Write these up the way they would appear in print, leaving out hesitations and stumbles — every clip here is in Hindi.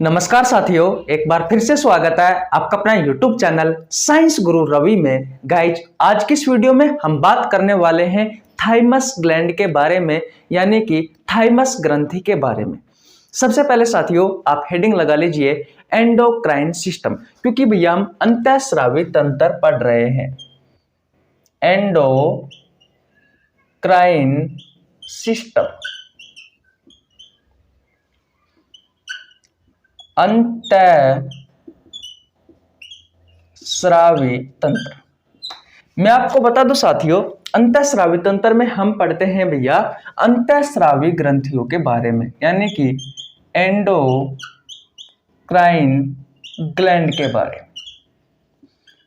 नमस्कार साथियों, एक बार फिर से स्वागत है आपका अपना YouTube चैनल साइंस गुरु रवि में। गाइज, आज की इस वीडियो में हम बात करने वाले हैं थाइमस ग्लैंड के बारे में, यानी कि थाइमस ग्रंथि के बारे में। सबसे पहले साथियों, आप हेडिंग लगा लीजिए एंडोक्राइन सिस्टम, क्योंकि भैया हम अंतःस्रावी तंत्र पढ़ रहे हैं। एंडोक्राइन सिस्टम, अंतःस्रावी तंत्र। मैं आपको बता दूं साथियों, अंतःस्रावी तंत्र में हम पढ़ते हैं भैया अंतःस्रावी ग्रंथियों के बारे में, यानी कि एंडोक्राइन ग्लैंड के बारे में।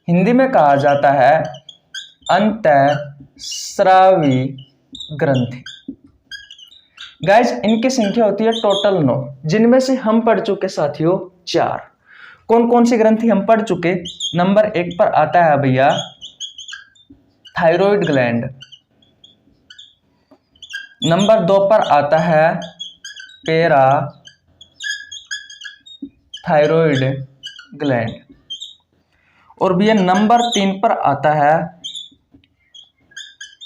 हिंदी में कहा जाता है अंतःस्रावी ग्रंथि। गाइज, इनकी संख्या होती है टोटल 9, जिनमें से हम पढ़ चुके साथियों 4। कौन कौन सी ग्रंथि हम पढ़ चुके? नंबर 1 पर आता है भैया थायराइड ग्लैंड। नंबर 2 पर आता है पैरा थायराइड ग्लैंड। और भैया नंबर 3 पर आता है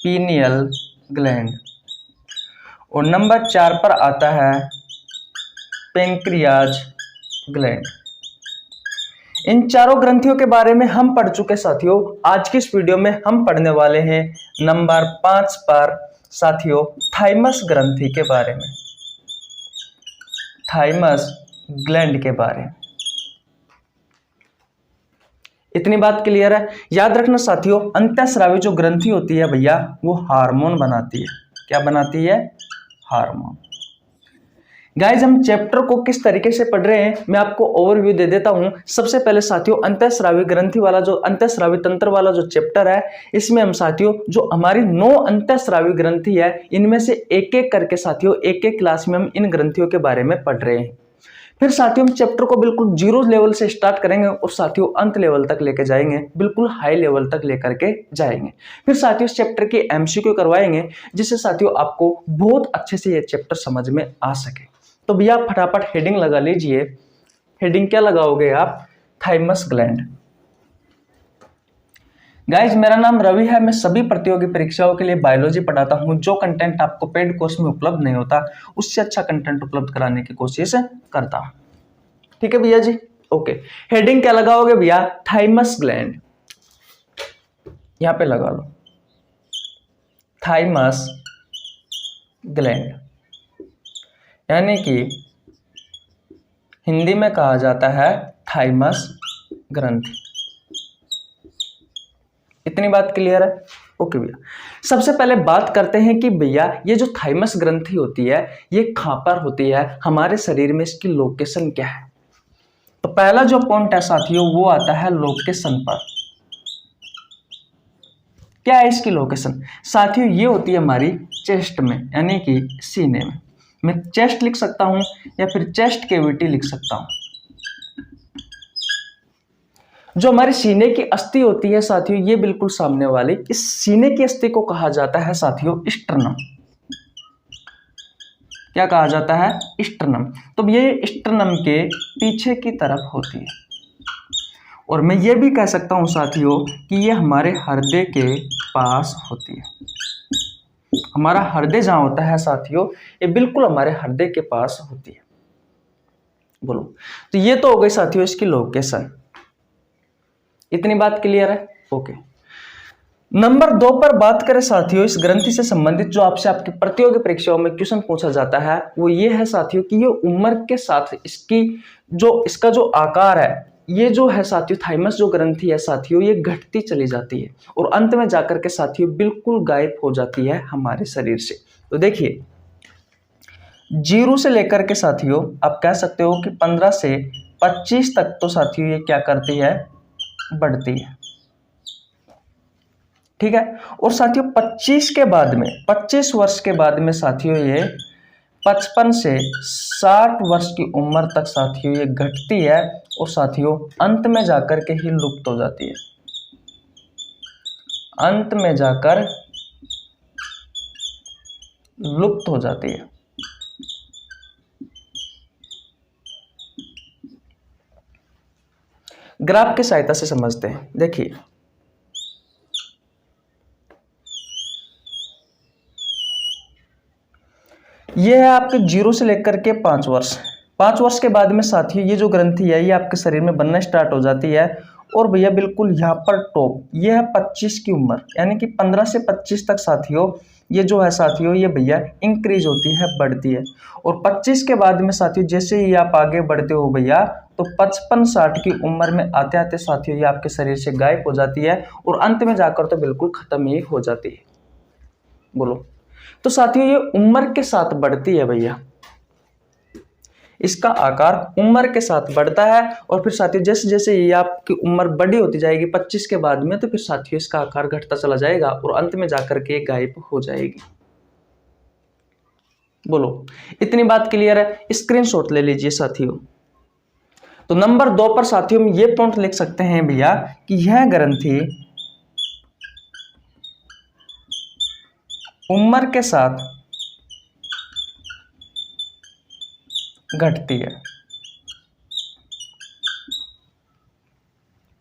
पीनियल ग्लैंड। और नंबर 4 पर आता है पेंक्रियाज ग्लैंड। इन चारों ग्रंथियों के बारे में हम पढ़ चुके साथियों। आज की इस वीडियो में हम पढ़ने वाले हैं नंबर 5 पर साथियों थाइमस ग्रंथि के बारे में, थाइमस ग्लैंड के बारे में। इतनी बात क्लियर है? याद रखना साथियों, अंतःस्रावी जो ग्रंथि होती है भैया वो हार्मोन बनाती है। क्या बनाती है? हार्मोन। गाइज, हम चैप्टर को किस तरीके से पढ़ रहे हैं मैं आपको ओवरव्यू दे देता हूं। सबसे पहले साथियों, अंतःस्रावी ग्रंथि वाला जो अंतःस्रावी तंत्र वाला जो चैप्टर है, इसमें हम साथियों जो हमारी 9 अंतःस्रावी ग्रंथि है, इनमें से एक एक करके साथियों एक एक क्लास में हम इन ग्रंथियों के बारे में पढ़ रहे हैं। फिर साथियों हम चैप्टर को बिल्कुल 0 लेवल से स्टार्ट करेंगे और साथियों अंत लेवल तक लेके जाएंगे, बिल्कुल हाई लेवल तक लेकर के जाएंगे। फिर साथियों इस चैप्टर की एमसीक्यू करवाएंगे, जिससे साथियों आपको बहुत अच्छे से ये चैप्टर समझ में आ सके। तो भैया आप फटाफट हेडिंग लगा लीजिए। हेडिंग क्या लगाओगे आप? Thymus gland. गाइज, मेरा नाम रवि है। मैं सभी प्रतियोगी परीक्षाओं के लिए बायोलॉजी पढ़ाता हूं। जो कंटेंट आपको पेड कोर्स में उपलब्ध नहीं होता, उससे अच्छा कंटेंट उपलब्ध कराने की कोशिश करता हूं। ठीक है भैया जी, ओके। हेडिंग क्या लगाओगे भैया? Thymus gland. यहां पे लगा लो थाइमस ग्लैंड, यानी कि हिंदी में कहा जाता है थाइमस ग्रंथि। इतनी बात क्लियर है? ओके भैया, सबसे पहले बात करते हैं कि भैया ये जो थाइमस ग्रंथि होती है ये कहां पर होती है हमारे शरीर में, इसकी लोकेशन क्या है? तो पहला जो पॉइंट है साथियों वो आता है लोकेशन पर। क्या है इसकी लोकेशन? साथियों ये होती है हमारी चेस्ट में, यानी कि सीने में। मैं चेस्ट लिख सकता हूं या फिर चेस्ट कैविटी लिख सकता हूं। जो हमारी सीने की अस्थि होती है साथियों, ये बिल्कुल सामने वाली, इस सीने की अस्थि को कहा जाता है साथियों स्टर्नम। क्या कहा जाता है? स्टर्नम। तो ये स्टर्नम के पीछे की तरफ होती है। और मैं ये भी कह सकता हूं साथियों कि ये हमारे हृदय के पास होती है। हमारा हृदय जहां होता है साथियों, ये बिल्कुल हमारे हृदय के पास होती है। बोलो, तो ये तो हो गई साथियों इसकी लोकेशन। इतनी बात क्लियर है? ओके। नंबर 2 पर बात करें साथियों इस ग्रंथि से संबंधित, जो आपसे आपकी प्रतियोगी परीक्षाओं में क्वेश्चन पूछा जाता है, वो ये है साथियों कि ये उम्र के साथ इसका जो आकार है, ये जो है साथियों थाइमस जो ग्रंथि है साथियों, ये घटती चली जाती है और अंत में जाकर के साथियों बिल्कुल गायब हो जाती है हमारे शरीर से। तो देखिए 0 से लेकर के साथियों आप कह सकते हो कि 15 से 25 तक तो साथियों ये क्या करती है? बढ़ती है। ठीक है। और साथियों 25 के बाद में, 25 वर्ष के बाद में साथियों ये 55 से 60 वर्ष की उम्र तक साथियों ये घटती है और साथियों अंत में जाकर के ही लुप्त हो जाती है। अंत में जाकर लुप्त हो जाती है। ग्राफ की सहायता से समझते हैं। देखिए ये है आपके 0 से लेकर के 5 वर्ष। 5 वर्ष के बाद में साथियों ये जो ग्रंथि है ये आपके शरीर में बनना स्टार्ट हो जाती है। और भैया बिल्कुल यहाँ पर टॉप ये है 25 की उम्र, यानी कि 15 से 25 तक साथियों ये जो है साथियों ये भैया इंक्रीज होती है, बढ़ती है। और 25 के बाद में साथियों जैसे ही आप आगे बढ़ते हो भैया तो 55-60 की उम्र में आते आते साथियों ये आपके शरीर से गायब हो जाती है और अंत में जाकर तो बिल्कुल खत्म ही हो जाती है। बोलो, तो साथियों ये उम्र के साथ बढ़ती है भैया, इसका आकार उम्र के साथ बढ़ता है। और फिर साथियों जैसे जैसे ये आपकी उम्र बड़ी होती जाएगी 25 के बाद में, तो फिर साथियों इसका आकार घटता चला जाएगा और अंत में जाकर के गायब हो जाएगी। बोलो, इतनी बात क्लियर है? स्क्रीनशॉट ले लीजिए साथियों। तो नंबर 2 पर साथियों हम ये पॉइंट लिख सकते हैं भैया कि यह ग्रंथि उम्र के साथ घटती है।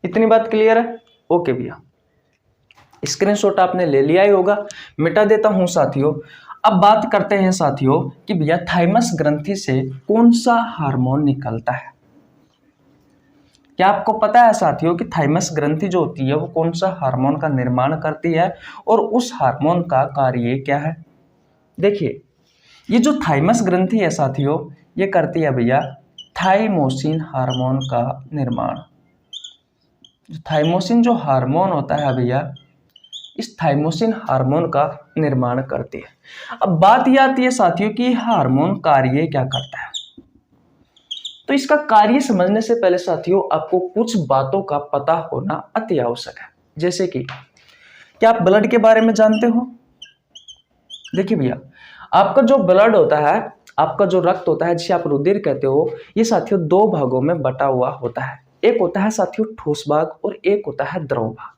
इतनी बात क्लियर है? ओके भैया, स्क्रीनशॉट आपने ले लिया ही होगा, मिटा देता हूं साथियों। अब बात करते हैं साथियों कि भैया थाइमस ग्रंथि से कौन सा हार्मोन निकलता है। क्या आपको पता है साथियों कि थाइमस ग्रंथि जो होती है वो कौन सा हार्मोन का निर्माण करती है और उस हार्मोन का कार्य क्या है? देखिए ये जो थाइमस ग्रंथि है साथियों ये करती है भैया थाइमोसिन हार्मोन का निर्माण। थाइमोसिन जो हार्मोन होता है भैया इस थाइमोसिन हार्मोन का निर्माण करती है। अब बात यह आती है साथियों कि हार्मोन कार्य क्या करता है। तो इसका कार्य समझने से पहले साथियों आपको कुछ बातों का पता होना अति आवश्यक है। जैसे कि क्या आप ब्लड के बारे में जानते हो? देखिए भैया आपका जो ब्लड होता है, आपका जो रक्त होता है जिसे आप रुधिर कहते हो, ये साथियों 2 भागों में बटा हुआ होता है। एक होता है साथियों ठोस भाग और एक होता है द्रव भाग।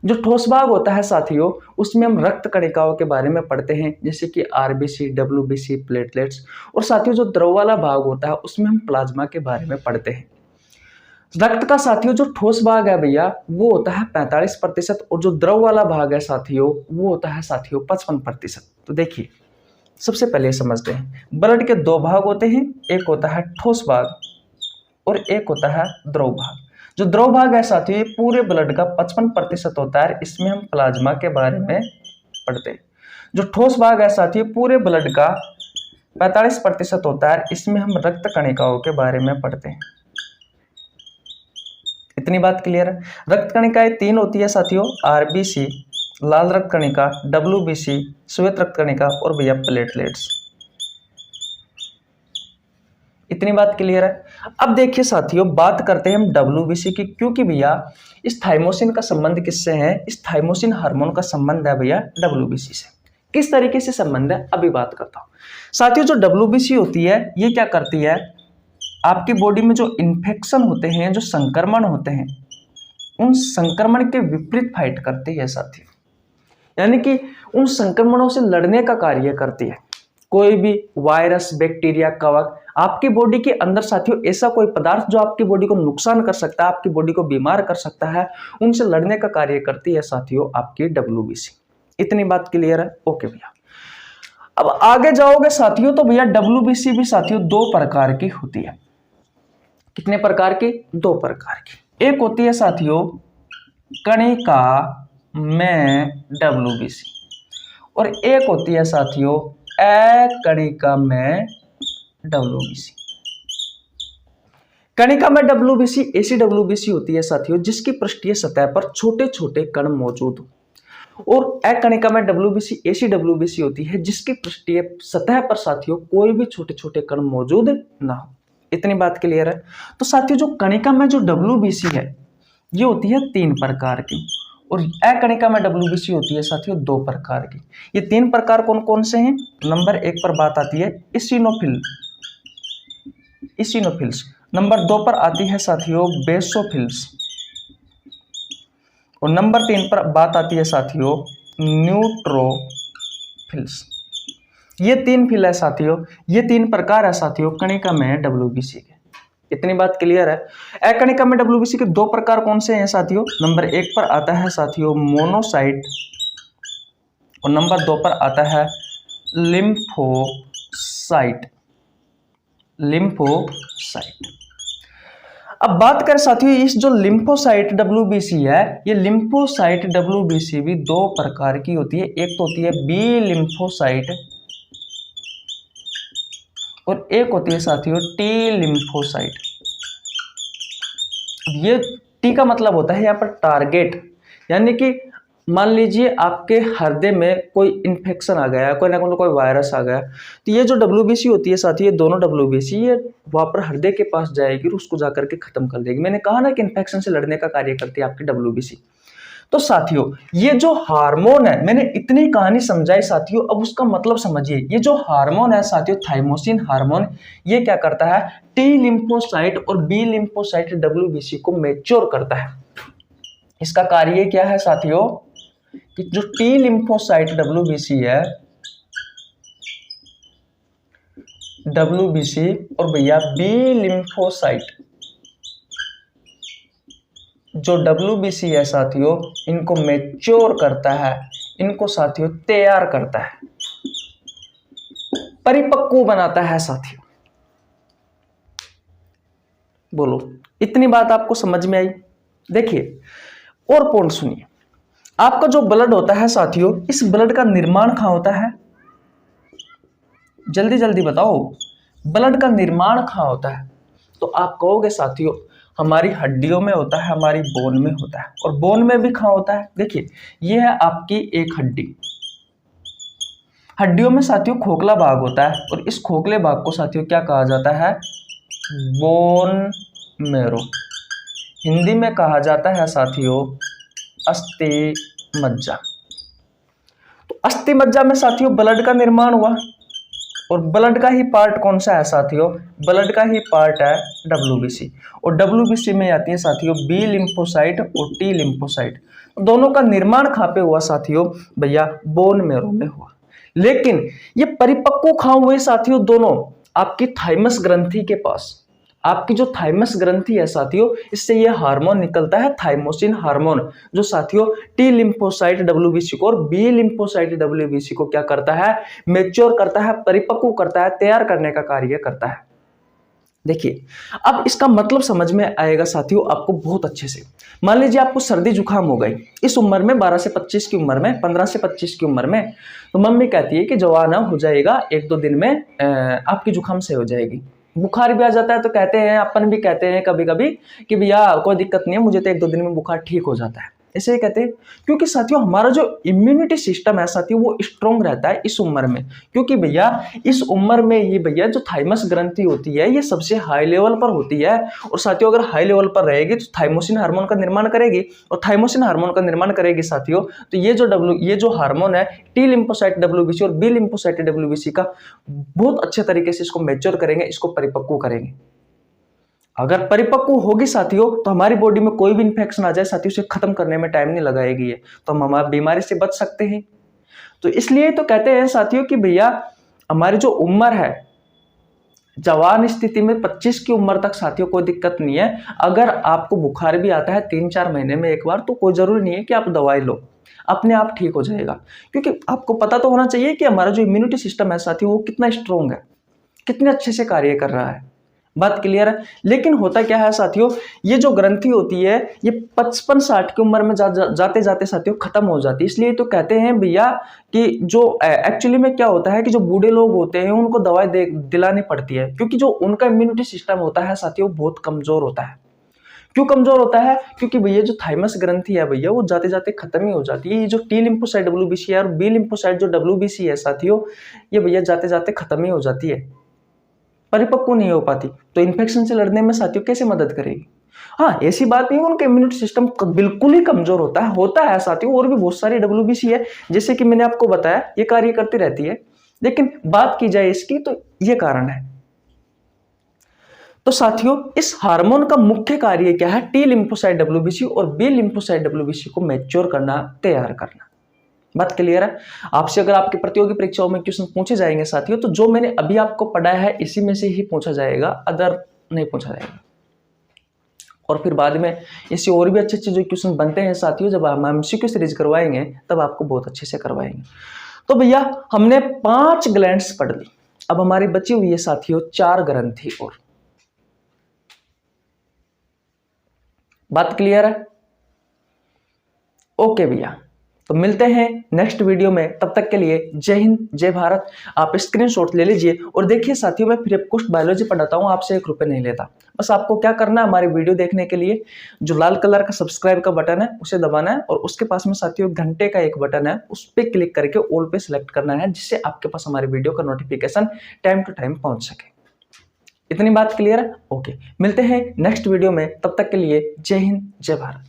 जो ठोस भाग होता है साथियों उसमें हम रक्त कणिकाओं के बारे में पढ़ते हैं, जैसे कि आरबीसी, डब्ल्यूबीसी, प्लेटलेट्स। और साथियों जो द्रव वाला भाग होता है उसमें हम प्लाज्मा के बारे में पढ़ते हैं। रक्त का साथियों जो ठोस भाग है भैया वो होता है 45% और जो द्रव वाला भाग है साथियों वो होता है साथियों 55%। तो देखिए सबसे पहले समझते हैं, ब्लड के 2 भाग होते हैं, एक होता है ठोस भाग और एक होता है द्रव भाग। जो द्रव भाग है साथियों ये पूरे ब्लड का 55% होता है, इसमें हम प्लाज्मा के बारे में पढ़ते हैं। जो ठोस भाग है साथियों पूरे ब्लड का 45% होता है, इसमें हम रक्त कणिकाओं के बारे में पढ़ते हैं। इतनी बात क्लियर है? रक्त कणिकाएं 3 होती है साथियों, आरबीसी लाल रक्त कणिका, डब्ल्यूबीसी श्वेत रक्त कणिका और भैया प्लेटलेट्स। इतनी बात क्लियर है? अब देखिए साथियों बात करते हैं हम डब्ल्यूबीसी की, क्योंकि भैया इस थाइमोसिन का संबंध किससे है? इस थाइमोसिन हार्मोन का संबंध है भैया डब्ल्यूबीसी से। किस तरीके से संबंध है अभी बात करता हूं साथियों। जो डब्ल्यूबीसी होती है ये क्या करती है, आपकी बॉडी में जो इन्फेक्शन होते हैं, जो संक्रमण होते हैं, उन संक्रमण के विपरीत फाइट करती है साथियों, यानी कि उन संक्रमणों से लड़ने का कार्य करती है। कोई भी वायरस, बैक्टीरिया, कवक आपकी बॉडी के अंदर साथियों ऐसा कोई पदार्थ जो आपकी बॉडी को नुकसान कर सकता है, आपकी बॉडी को बीमार कर सकता है, उनसे लड़ने का कार्य करती है साथियों आपकी डब्ल्यूबीसी। इतनी बात क्लियर है? ओके भैया, अब आगे जाओगे साथियों तो भैया डब्ल्यूबीसी भी साथियों 2 प्रकार की होती है। कितने प्रकार की? 2 प्रकार की। एक होती है साथियों कणिका में डब्ल्यूबीसी और एक होती है साथियों कणिका में डब्ल्यूबीसी। कणिका में डब्ल्यूबीसी ऐसी डब्ल्यूबीसी होती है साथियों जिसकी पृष्ठीय सतह पर छोटे छोटे कण मौजूद हो, और कणिका में डब्ल्यूबीसी ऐसी डब्ल्यूबीसी होती है जिसकी पृष्ठीय सतह पर साथियों कोई भी छोटे छोटे कण मौजूद ना हो। इतनी बात क्लियर है? तो साथियों जो कणिका में जो डब्ल्यूबीसी है ये होती है 3 प्रकार की और कणिका में डब्ल्यूबीसी होती है साथियों 2 प्रकार की। ये 3 प्रकार कौन कौन से हैं? नंबर 1 पर बात आती है इसिनोफिल्स। नंबर 2 पर आती है साथियों बेसोफिल्स और नंबर 3 पर बात आती है साथियों न्यूट्रोफिल्स। ये 3 फिल है साथियों, ये 3 प्रकार है साथियों कणिका में डब्ल्यूबीसी के। इतनी बात क्लियर है। एकणिका में डब्ल्यूबीसी के दो प्रकार कौन से हैं साथियों? नंबर 1 पर आता है साथियों मोनोसाइट और नंबर 2 पर आता है लिम्फोसाइट। लिम्फोसाइट। अब बात करें साथियों इस जो लिम्फोसाइट डब्ल्यूबीसी है, ये लिम्फोसाइट डब्ल्यूबीसी भी दो प्रकार की होती है। एक तो होती है बी लिम्फोसाइट और एक होती है साथियों टी लिम्फोसाइट। ये टी का मतलब होता है यहाँ पर टारगेट, यानी कि मान लीजिए आपके हृदय में कोई इन्फेक्शन आ गया, कोई ना कोई वायरस आ गया, तो ये जो डब्ल्यूबीसी होती है साथियों, ये दोनों डब्ल्यूबीसी ये वहां पर हृदय के पास जाएगी और उसको जाकर के खत्म कर देगी। मैंने कहा ना कि इन्फेक्शन से लड़ने का कार्य करती है आपकी डब्ल्यूबीसी। तो साथियों ये जो हार्मोन है, मैंने इतनी कहानी समझाई साथियों, अब उसका मतलब समझिए। ये जो हार्मोन है साथियों थाइमोसिन हार्मोन, ये क्या करता है? टी लिम्फोसाइट और बी लिम्फोसाइट डब्ल्यूबीसी को मैच्योर करता है। इसका कार्य क्या है साथियों कि जो टी लिम्फोसाइट डब्ल्यूबीसी है, डब्ल्यूबीसी और भैया बी लिम्फोसाइट जो डब्ल्यूबीसी है साथियों, इनको मैच्योर करता है, इनको साथियों तैयार करता है, परिपक्व बनाता है साथियों। बोलो इतनी बात आपको समझ में आई? देखिए और पॉइंट सुनिए। आपका जो ब्लड होता है साथियों, इस ब्लड का निर्माण कहां होता है? जल्दी जल्दी बताओ, ब्लड का निर्माण कहां होता है? तो आप कहोगे साथियों हमारी हड्डियों में होता है, हमारी बोन में होता है। और बोन में भी कहां होता है? देखिए ये है आपकी एक हड्डी। हड्डियों में साथियों खोखला भाग होता है और इस खोखले भाग को साथियों क्या कहा जाता है? Bone marrow. हिंदी में कहा जाता है साथियों अस्थि मज्जा। तो अस्थि मज्जा में साथियों ब्लड का निर्माण हुआ और ब्लड का ही पार्ट कौन सा है साथियों? ब्लड का ही पार्ट है डब्ल्यूबीसी। और डब्ल्यूबीसी में आती है साथियों बी लिम्फोसाइट और टी लिम्फोसाइट। दोनों का निर्माण कहां पे हुआ साथियों? भैया बोन मेरो में हुआ। लेकिन ये परिपक्व कहां हुए साथियों? दोनों आपकी थाइमस ग्रंथि के पास। आपकी जो थाइमस ग्रंथि है साथियों, इससे ये हार्मोन निकलता है थाइमोसिन हार्मोन, जो साथियों टी लिम्फोसाइट डब्ल्यूबीसी को और बी लिम्फोसाइट डब्ल्यूबीसी को क्या करता है? मैच्योर करता है, परिपक्व करता है, तैयार करने का कार्य करता है। देखिए अब इसका मतलब समझ में आएगा साथियों आपको बहुत अच्छे से। मान लीजिए आपको सर्दी जुकाम हो गई इस उम्र में, 12 से 25 की उम्र में, 15 से 25 की उम्र में, तो मम्मी कहती है कि जवान हो जाएगा, 1-2 दिन में आपकी जुकाम से हो जाएगी। बुखार भी आ जाता है तो कहते हैं, अपन भी कहते हैं कभी कभी कि भैया कोई दिक्कत नहीं है, मुझे तो 1-2 दिन में बुखार ठीक हो जाता है। ऐसे ही कहते हैं क्योंकि साथियों हमारा जो इम्यूनिटी सिस्टम है साथियों वो स्ट्रॉन्ग रहता है इस उम्र में। क्योंकि भैया इस उम्र में ही भैया जो थाइमस ग्रंथि होती है ये सबसे हाई लेवल पर होती है। और साथियों अगर हाई लेवल पर रहेगी तो थाइमोसिन हार्मोन का निर्माण करेगी, और थाइमोसिन हार्मोन का निर्माण करेगी साथियों, तो ये जो हार्मोन है टी लिम्फोसाइट डब्ल्यूबीसी और बी लिम्फोसाइट डब्ल्यूबीसी का बहुत अच्छे तरीके से इसको मैच्योर करेंगे, इसको परिपक्व करेंगे। अगर परिपक्व होगी साथियों तो हमारी बॉडी में कोई भी इंफेक्शन आ जाए साथियों, उसे खत्म करने में टाइम नहीं लगाएगी ये, तो हम हमारी बीमारी से बच सकते हैं। तो इसलिए तो कहते हैं साथियों कि भैया हमारी जो उम्र है जवान स्थिति में 25 की उम्र तक साथियों कोई दिक्कत नहीं है। अगर आपको बुखार भी आता है 3-4 महीने में एक बार, तो कोई जरूरी नहीं है कि आप दवाई लो, अपने आप ठीक हो जाएगा। क्योंकि आपको पता तो होना चाहिए कि हमारा जो इम्यूनिटी सिस्टम है साथियों वो कितना स्ट्रॉन्ग है, कितने अच्छे से कार्य कर रहा है। बात क्लियर है? लेकिन होता क्या है साथियों, ये जो ग्रंथि होती है ये 55-60 की उम्र में जाते जाते साथियों खत्म हो जाती है। इसलिए तो कहते हैं भैया कि जो एक्चुअली में क्या होता है कि जो बूढ़े लोग होते हैं उनको दवाई दिलानी पड़ती है, क्योंकि जो उनका इम्यूनिटी सिस्टम होता है साथियों बहुत कमजोर होता है। क्यों कमजोर होता है? क्योंकि भैया जो थाइमस ग्रंथि है भैया वो जाते जाते खत्म ही हो जाती है। ये जो टी लिम्फोसाइट डब्ल्यूबीसी है और बी लिम्फोसाइट जो डब्ल्यूबीसी है साथियों, ये भैया जाते जाते खत्म ही हो जाती है, परिपक्व नहीं हो पाती। तो इन्फेक्शन से लड़ने में साथियों कैसे मदद करेगी? हाँ ऐसी बात नहीं है उनका इम्यूनिटी सिस्टम बिल्कुल ही कमजोर होता है साथियों। और भी बहुत सारी डब्ल्यूबीसी है जैसे कि मैंने आपको बताया ये कार्य करती रहती है। लेकिन बात की जाए इसकी तो ये कारण है। तो साथियों इस हार्मोन का मुख्य कार्य क्या है? टी लिम्फोसाइट डब्ल्यूबीसी और बी लिम्फोसाइट डब्ल्यूबीसी को मैच्योर करना, तैयार करना। बात क्लियर है? आपसे अगर आपकी प्रतियोगी परीक्षाओं में क्वेश्चन पूछे जाएंगे साथियों, तो जो मैंने अभी आपको पढ़ाया है इसी में से ही पूछा जाएगा। अदर नहीं पूछा जाएगा। और फिर बाद में इससे और भी अच्छे अच्छे जो क्वेश्चन बनते हैं साथियों, जब हम एमसीक्यू सीरीज करवाएंगे तब आपको बहुत अच्छे से करवाएंगे। तो भैया हमने 5 ग्लैंड्स पढ़ ली, अब हमारी बची हुई है साथियों 4 ग्रंथि और। बात क्लियर है? ओके भैया, तो मिलते हैं नेक्स्ट वीडियो में, तब तक के लिए जय हिंद जय भारत। आप स्क्रीनशॉट ले लीजिए और देखिए साथियों, मैं फ्री ऑफ कॉस्ट बायोलॉजी पढ़ाता हूँ, आपसे 1 रुपये नहीं लेता। बस आपको क्या करना है, हमारी वीडियो देखने के लिए जो लाल कलर का सब्सक्राइब का बटन है उसे दबाना है, और उसके पास में साथियों घंटे का एक बटन है, उस पर क्लिक करके ऑल पे सिलेक्ट करना है, जिससे आपके पास हमारी वीडियो का नोटिफिकेशन टाइम टू टाइम पहुंच सके। इतनी बात क्लियर है? ओके, मिलते हैं नेक्स्ट वीडियो में, तब तक के लिए जय हिंद जय भारत।